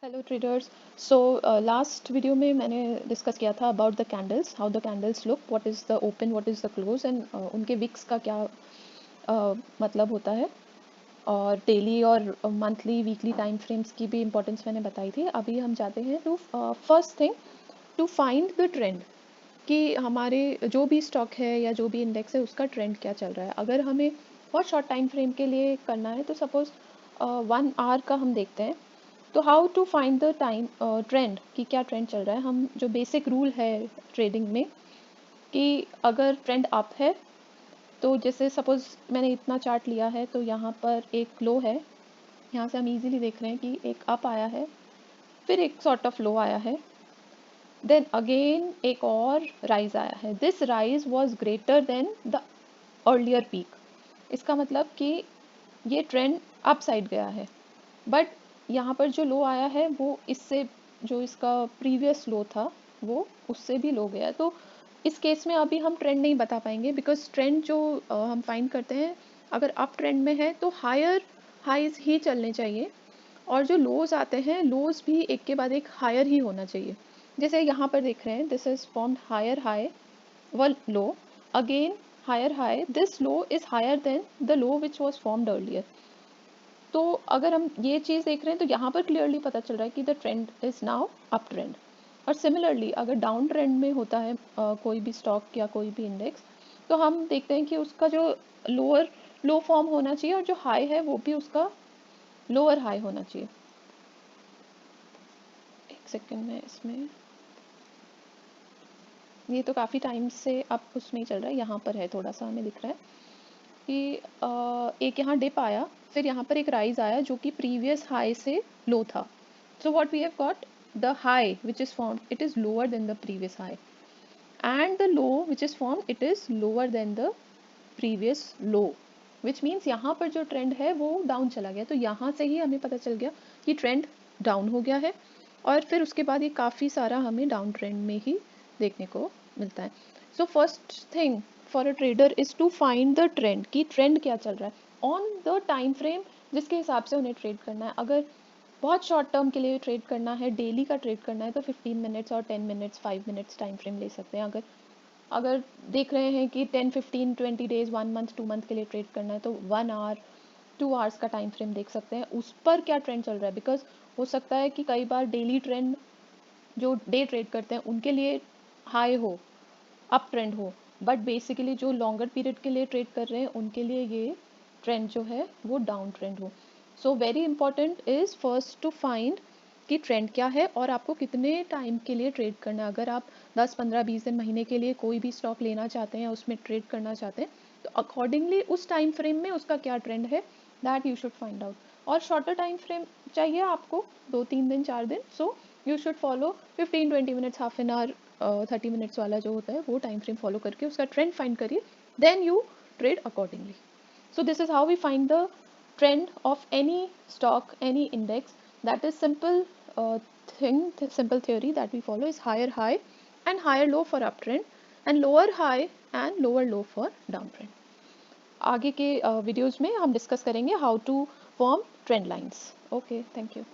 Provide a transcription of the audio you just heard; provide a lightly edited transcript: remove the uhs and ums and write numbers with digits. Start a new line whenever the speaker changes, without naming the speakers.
Hello traders. So last video में मैंने discuss किया था about the candles, how the candles look, what is the open, what is the close and उनके Vicks का क्या मतलब होता है, और डेली और मंथली वीकली टाइम फ्रेम्स की भी इंपॉर्टेंस मैंने बताई थी। अभी हम जाते हैं to first thing, to find the trend कि हमारे जो भी स्टॉक है या जो भी इंडेक्स है उसका ट्रेंड क्या चल रहा है। अगर हमें बहुत शॉर्ट टाइम फ्रेम के लिए करना है तो सपोज़ 1 आवर का हम देखते हैं। तो how to find the time trend कि क्या ट्रेंड चल रहा है। हम जो बेसिक रूल है ट्रेडिंग में कि अगर ट्रेंड अप है तो जैसे सपोज़ मैंने इतना चार्ट लिया है तो यहाँ पर एक लो है, यहाँ से हम इजीली देख रहे हैं कि एक अप आया है, फिर एक सॉर्ट ऑफ लो आया है, देन अगेन एक और राइज आया है। This rise was greater than the earlier peak. इसका मतलब कि ये ट्रेंड अप साइड गया है, बट यहाँ पर जो लो आया है वो इससे, जो इसका प्रीवियस लो था वो उससे भी लो गया। तो इस केस में अभी हम ट्रेंड नहीं बता पाएंगे, बिकॉज ट्रेंड जो हम फाइंड करते हैं, अगर अप ट्रेंड में है तो हायर हाइज ही चलने चाहिए, और जो लोज आते हैं लोज भी एक के बाद एक हायर ही होना चाहिए। जैसे यहाँ पर देख रहे हैं, this is formed higher high one low, again higher high, this low is higher than the low which was formed earlier. तो अगर हम ये चीज़ देख रहे हैं तो यहाँ पर क्लियरली पता चल रहा है कि the trend is now up trend. और सिमिलरली अगर डाउन ट्रेंड में होता है कोई भी स्टॉक या कोई भी इंडेक्स, तो हम देखते हैं कि उसका जो लोअर लो फॉर्म होना चाहिए और जो हाई है वो भी उसका लोअर हाई होना चाहिए। एक सेकेंड में, इसमें ये तो काफ़ी टाइम से अब उसमें ही चल रहा है, यहाँ पर है थोड़ा सा हमें दिख रहा है कि एक यहाँ डिप आया, फिर यहाँ पर एक राइज आया जो कि प्रीवियस हाई से लो था। So what we have got, the high which is formed it is lower than the previous high, and the low which is formed it is lower than the previous low, which means यहाँ पर जो trend है वो down चला गया। तो यहाँ से ही हमें पता चल गया कि ट्रेंड डाउन हो गया है, और फिर उसके बाद ये काफ़ी सारा हमें डाउन ट्रेंड में ही देखने को मिलता है। So first thing for a trader is to find the trend कि ट्रेंड क्या चल रहा है ऑन द टाइम फ्रेम जिसके हिसाब से उन्हें ट्रेड करना है। अगर बहुत शॉर्ट टर्म के लिए ट्रेड करना है, डेली का ट्रेड करना है, तो 15 मिनट्स और 10 मिनट्स 5 मिनट्स टाइम फ्रेम ले सकते हैं। अगर अगर देख रहे हैं कि 10 15 20 डेज 1 मंथ 2 मंथ के लिए ट्रेड करना है तो 1 आवर 2 आवर्स का टाइम फ्रेम देख सकते हैं, उस पर क्या ट्रेंड चल रहा है। बिकॉज हो सकता है कि कई बार डेली ट्रेंड जो डे ट्रेड करते हैं उनके लिए हाई हो, अप ट्रेंड हो, बट बेसिकली जो लॉन्गर पीरियड के लिए ट्रेड कर रहे हैं उनके लिए ये ट्रेंड जो है वो डाउन ट्रेंड हो। So very important is first to find कि ट्रेंड क्या है और आपको कितने टाइम के लिए ट्रेड करना है। अगर आप 10 15 20 दिन महीने के लिए कोई भी स्टॉक लेना चाहते हैं, उसमें ट्रेड करना चाहते हैं, तो अकॉर्डिंगली उस टाइम फ्रेम में उसका क्या ट्रेंड है that you should find out. और शॉर्टर टाइम फ्रेम चाहिए आपको 2 3 दिन 4 दिन, so you should follow 15 20 minutes half an hour 30 minutes वाला जो होता है वो टाइम फ्रेम फॉलो करके उसका ट्रेंड फाइंड करिए, then you trade accordingly. So this is how we find the trend of any stock, any index. That is simple simple theory that we follow is higher high and higher low for uptrend and lower high and lower low for downtrend. आगे के videos में हम discuss करेंगे how to form trend lines. Okay, thank you.